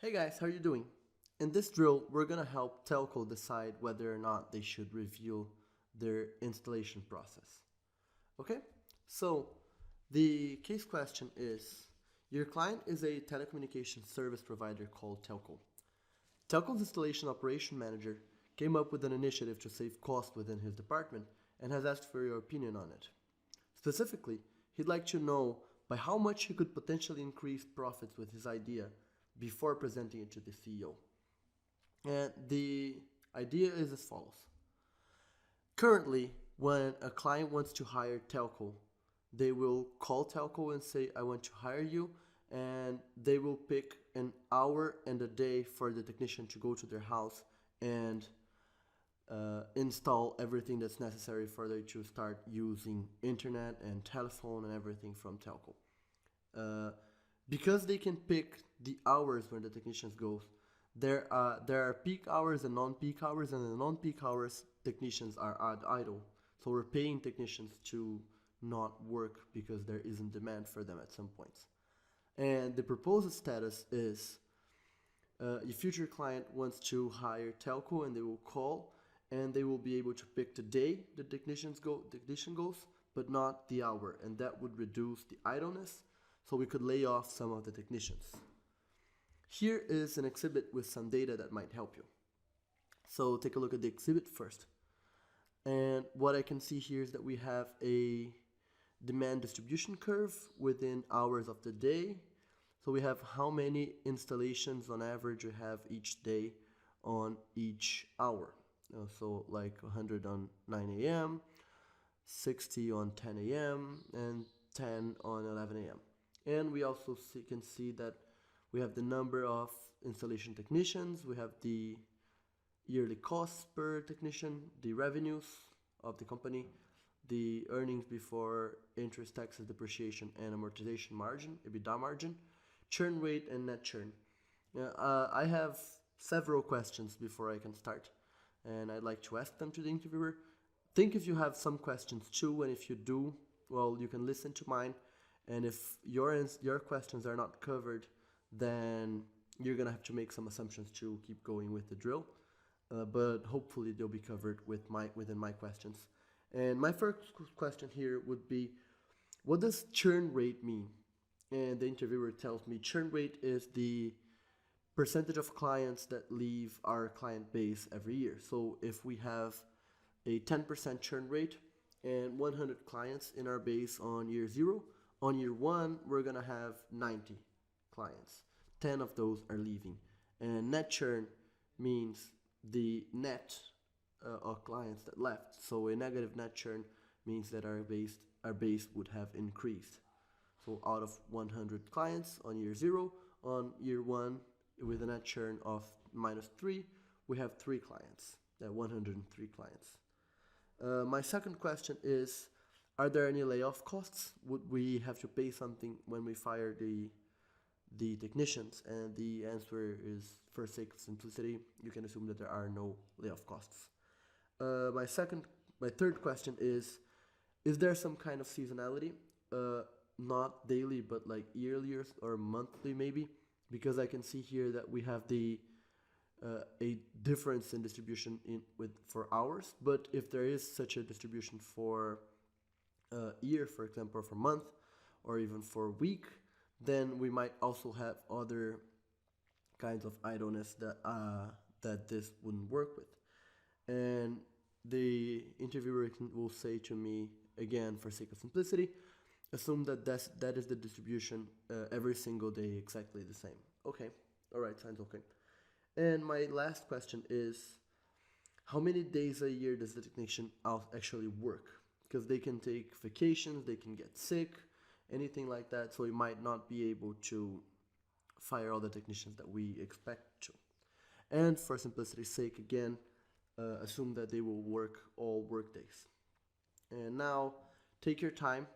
Hey guys, how are you doing? In this drill, we're gonna help telco decide whether or not they should review their installation process. Okay? So, the case question is, your client is a telecommunications service provider called Telco. Telco's installation operation manager came up with an initiative to save cost within his department and has asked for your opinion on it. Specifically, he'd like to know by how much he could potentially increase profits with his idea before presenting it to the CEO. And the idea is as follows. Currently, when a client wants to hire telco, they will call telco and say, I want to hire you, and they will pick an hour and a day for the technician to go to their house and install everything that's necessary for them to start using internet and telephone and everything from telco. Because they can pick the hours when the technicians go, there are peak hours and non-peak hours, and in the non-peak hours, technicians are idle. So we're paying technicians to not work because there isn't demand for them at some points. And the proposed status is a future client wants to hire telco, and they will call, and they will be able to pick the day the technician goes, but not the hour, and that would reduce the idleness, so we could lay off some of the technicians. Here is an exhibit with some data that might help you. So take a look at the exhibit first. And what I can see here is that we have a demand distribution curve within hours of the day. So we have how many installations on average we have each day on each hour. So like 100 on 9 a.m., 60 on 10 a.m., and 10 on 11 a.m. And we also can see that we have the number of installation technicians, we have the yearly costs per technician, the revenues of the company, the earnings before interest, taxes, depreciation, and amortization margin, EBITDA margin, churn rate, and net churn. I have several questions before I can start, and I'd like to ask them to the interviewer. Think if you have some questions too, and if you do, well, you can listen to mine. And if your questions are not covered, then you're gonna have to make some assumptions to keep going with the drill. But hopefully they'll be covered within my questions. And my first question here would be, what does churn rate mean? And the interviewer tells me churn rate is the percentage of clients that leave our client base every year. So if we have a 10% churn rate and 100 clients in our base on year 0, on year 1 we're gonna have 90 clients. 10 of those are leaving. And net churn means the net of clients that left. So a negative net churn means that our base would have increased. So out of 100 clients on year 0, on year 1 with a net churn of -3, we have 3 clients, 103 clients. My second question is, are there any layoff costs? Would we have to pay something when we fire the technicians? And the answer is, for sake of simplicity, you can assume that there are no layoff costs. My third question is there some kind of seasonality? Not daily, but like yearly or monthly maybe? Because I can see here that we have a difference in distribution for hours, but if there is such a distribution for year, for example, or for month, or even for week, then we might also have other kinds of idleness that this wouldn't work with. And the interviewer will say to me, again, for sake of simplicity, assume that that is the distribution every single day, exactly the same. Okay, all right, sounds okay. And my last question is, how many days a year does the technician actually work? Because they can take vacations, they can get sick, anything like that, so we might not be able to fire all the technicians that we expect to. And for simplicity's sake, again, assume that they will work all work days. And now, take your time,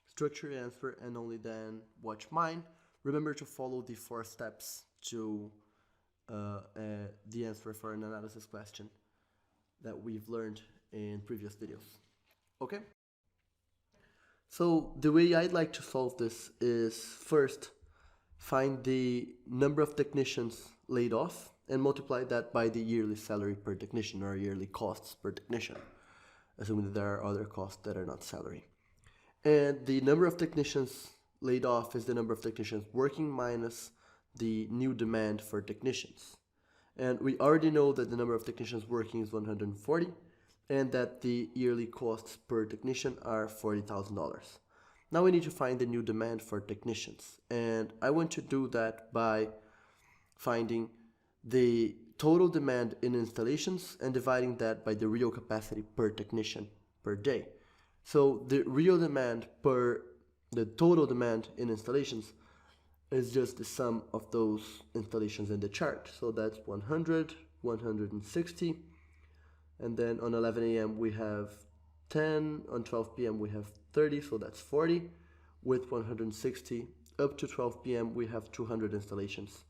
structure your answer, and only then watch mine. Remember to follow the 4 steps to the answer for an analysis question that we've learned in previous videos. Okay? So the way I'd like to solve this is, first, find the number of technicians laid off, and multiply that by the yearly salary per technician or yearly costs per technician, assuming that there are other costs that are not salary. And the number of technicians laid off is the number of technicians working minus the new demand for technicians. And we already know that the number of technicians working is 140 and that the yearly costs per technician are $40,000. Now we need to find the new demand for technicians. And I want to do that by finding the total demand in installations and dividing that by the real capacity per technician per day. So the real demand the total demand in installations is just the sum of those installations in the chart. So that's 100, 160, and then on 11 a.m. we have 10, on 12 p.m. we have 30, so that's 40. With 160 up to 12 p.m. we have 200 installations.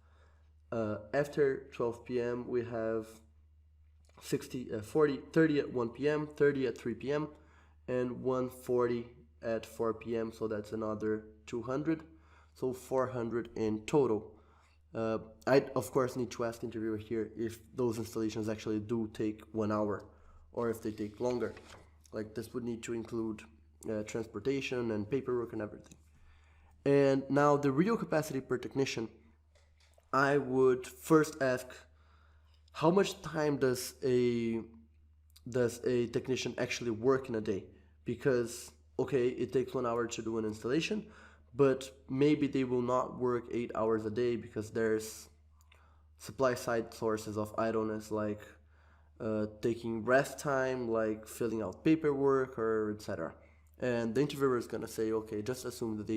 After 12 p.m. we have 30 at 1 p.m., 30 at 3 p.m., and 140 at 4 p.m. So that's another 200. So 400 in total. I of course need to ask the interviewer here if those installations actually do take 1 hour or if they take longer. Like this would need to include transportation and paperwork and everything. And now the real capacity per technician, I would first ask how much time does a technician actually work in a day? Because okay, it takes 1 hour to do an installation, but maybe they will not work 8 hours a day because there's supply side sources of idleness like taking rest time, like filling out paperwork or etc. And the interviewer is gonna say, okay, just assume that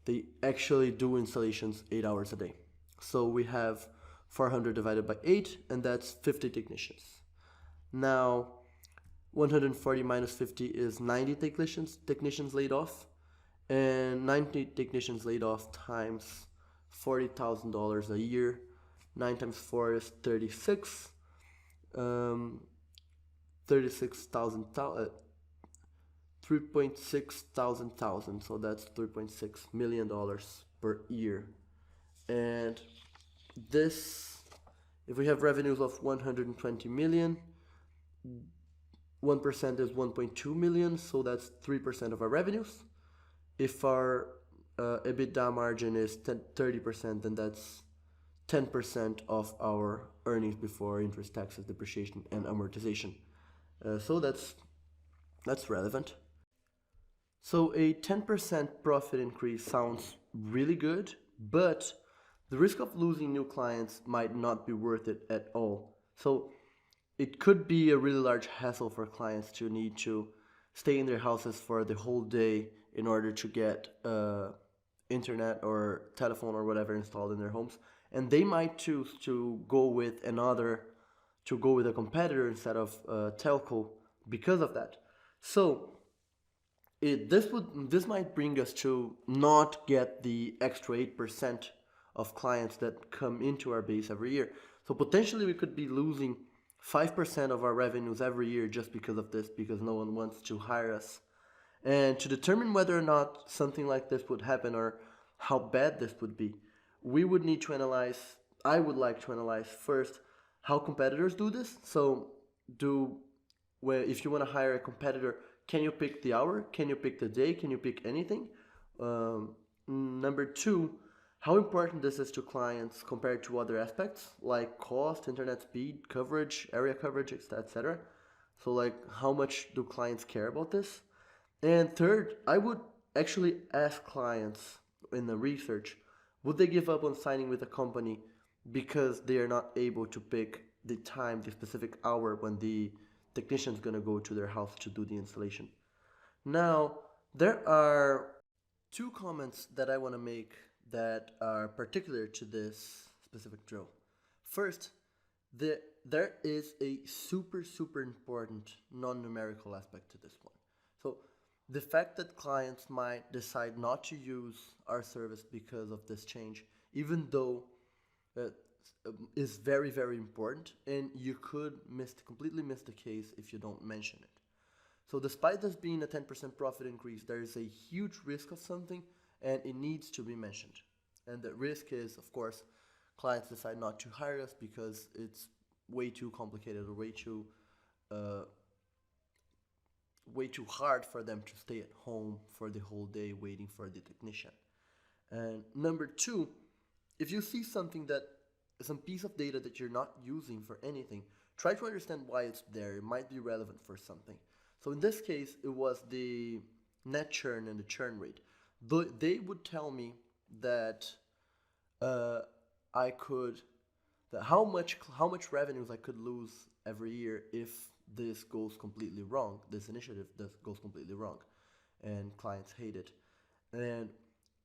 they actually do installations 8 hours a day. So we have 400 divided by 8, and that's 50 technicians. Now 140 minus 50 is 90 technicians laid off, and 90 technicians laid off times $40,000 a year. 9 times 4 is 36. 36,000, 3.6 thousand, so that's $3.6 million per year. And this, if we have revenues of 120 million, 1% is 1.2 million, so that's 3% of our revenues. If our EBITDA margin is 30%, then that's 10% of our earnings before interest, taxes, depreciation, and amortization. So that's relevant. So a 10% profit increase sounds really good, but the risk of losing new clients might not be worth it at all. So it could be a really large hassle for clients to need to stay in their houses for the whole day in order to get internet or telephone or whatever installed in their homes. And they might choose to go with a competitor instead of telco because of that. So this might bring us to not get the extra 8% of clients that come into our base every year. So potentially we could be losing 5% of our revenues every year just because of this, because no one wants to hire us. And to determine whether or not something like this would happen or how bad this would be, we would need to analyze, I would like to analyze first how competitors do this. So if you want to hire a competitor, can you pick the hour? Can you pick the day? Can you pick anything? Number two, how important this is to clients compared to other aspects like cost, internet speed, coverage, area coverage, etc. So like how much do clients care about this? And third, I would actually ask clients in the research, would they give up on signing with a company because they are not able to pick the time, the specific hour when the technician is going to go to their house to do the installation? Now, there are two comments that I want to make that are particular to this specific drill. First, there is a super important non-numerical aspect to this one. So the fact that clients might decide not to use our service because of this change, even though is very important, and you could completely miss the case if you don't mention it. So despite this being a 10% profit increase, there is a huge risk of something, and it needs to be mentioned. And the risk is, of course, clients decide not to hire us because it's way too complicated or uh, way too hard for them to stay at home for the whole day waiting for the technician. And number two, if you see something that some piece of data that you're not using for anything, try to understand why it's there. It might be relevant for something. So in this case, it was the net churn and the churn rate. They would tell me that uh, I could that how much revenues I could lose every year if this goes completely wrong. This initiative goes completely wrong, and clients hate it. And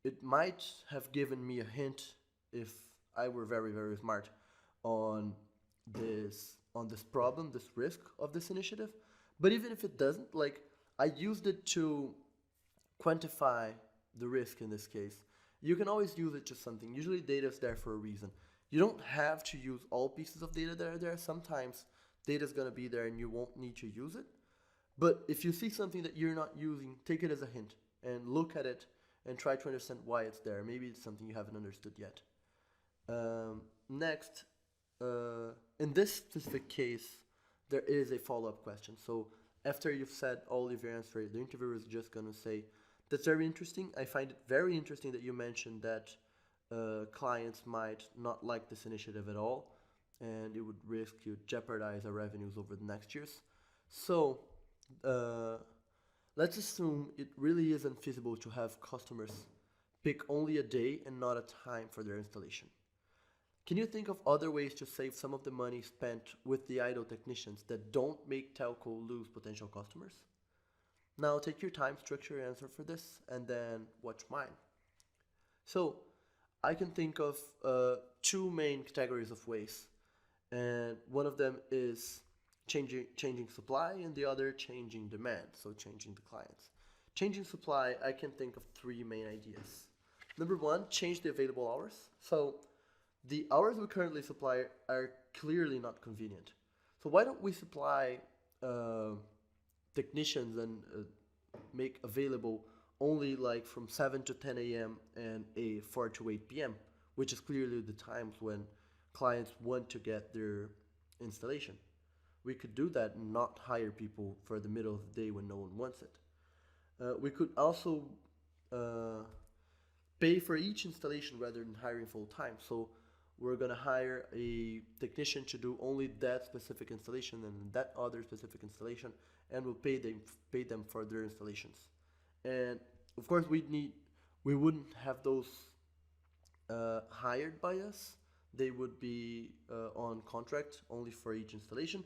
it might have given me a hint if I were very very smart on this problem, this risk of this initiative. But even if it doesn't, like I used it to quantify the risk in this case. You can always use it to something. Usually data is there for a reason. You don't have to use all pieces of data that are there. Sometimes data is going to be there and you won't need to use it. But if you see something that you're not using, take it as a hint and look at it and try to understand why it's there. Maybe it's something you haven't understood yet. Next, in this specific case, there is a follow-up question. So after you've said all of your answer, the interviewer is just gonna say, "That's very interesting. I find it very interesting that you mentioned that clients might not like this initiative at all, and it would risk you jeopardize our revenues over the next years. So uh, let's assume it really isn't feasible to have customers pick only a day and not a time for their installation. Can you think of other ways to save some of the money spent with the idle technicians that don't make telco lose potential customers?" Now take your time, structure your answer for this, and then watch mine. So I can think of two main categories of ways, and one of them is changing supply, and the other changing demand, so changing the clients. Changing supply, I can think of three main ideas. Number one, change the available hours. So the hours we currently supply are clearly not convenient. So why don't we supply uh, technicians and make available only like from 7 to 10 a.m. and a 4 to 8 p.m., which is clearly the times when clients want to get their installation. We could do that and not hire people for the middle of the day when no one wants it. We could also uh, pay for each installation rather than hiring full time. So we're gonna hire a technician to do only that specific installation and that other specific installation, and we'll pay them for their installations. And of course, we wouldn't have those hired by us. They would be on contract only for each installation.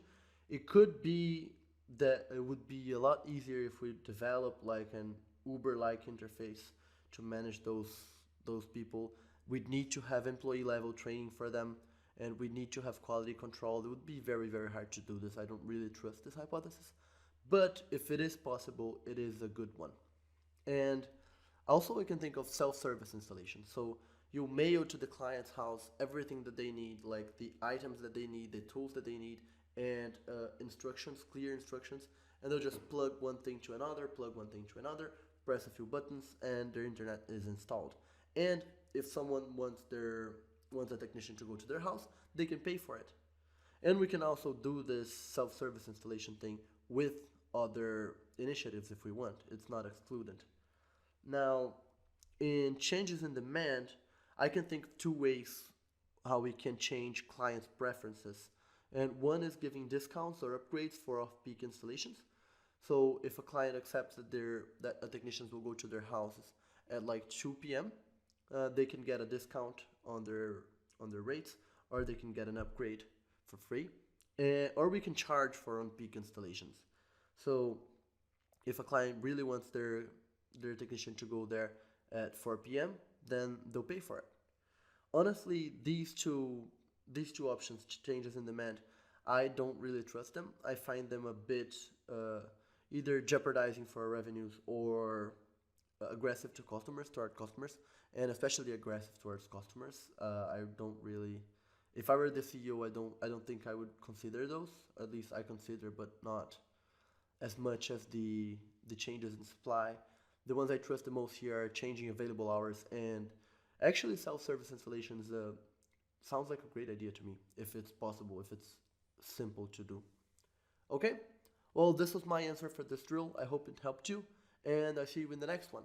It could be that it would be a lot easier if we develop like an Uber-like interface to manage those people. We'd need to have employee level training for them, and we need to have quality control. It would be very very hard to do this. I don't really trust this hypothesis, but if it is possible, it is a good one. And also, we can think of self-service installation. So you mail to the client's house everything that they need, like the items that they need, the tools that they need, and instructions, clear instructions, and they'll just plug one thing to another, plug one thing to another, press a few buttons, and their internet is installed. And if someone wants a technician to go to their house, they can pay for it. And we can also do this self-service installation thing with other initiatives if we want. It's not excluded. Now, in changes in demand, I can think of two ways how we can change clients' preferences. And one is giving discounts or upgrades for off-peak installations. So if a client accepts that a technicians will go to their houses at like 2 p.m., they can get a discount on their rates, or they can get an upgrade for free, or we can charge for on-peak installations. So if a client really wants their technician to go there at 4 p.m., then they'll pay for it. Honestly, these two options, changes in demand, I don't really trust them. I find them a bit either jeopardizing for our revenues or aggressive toward customers, and especially aggressive towards customers. I don't really. If I were the CEO, I don't think I would consider those. At least I consider, but not as much as the changes in supply. The ones I trust the most here are changing available hours and Actually, self-service installation is sounds like a great idea to me, if it's possible, if it's simple to do. Okay, well, this was my answer for this drill. I hope it helped you, and I see you in the next one.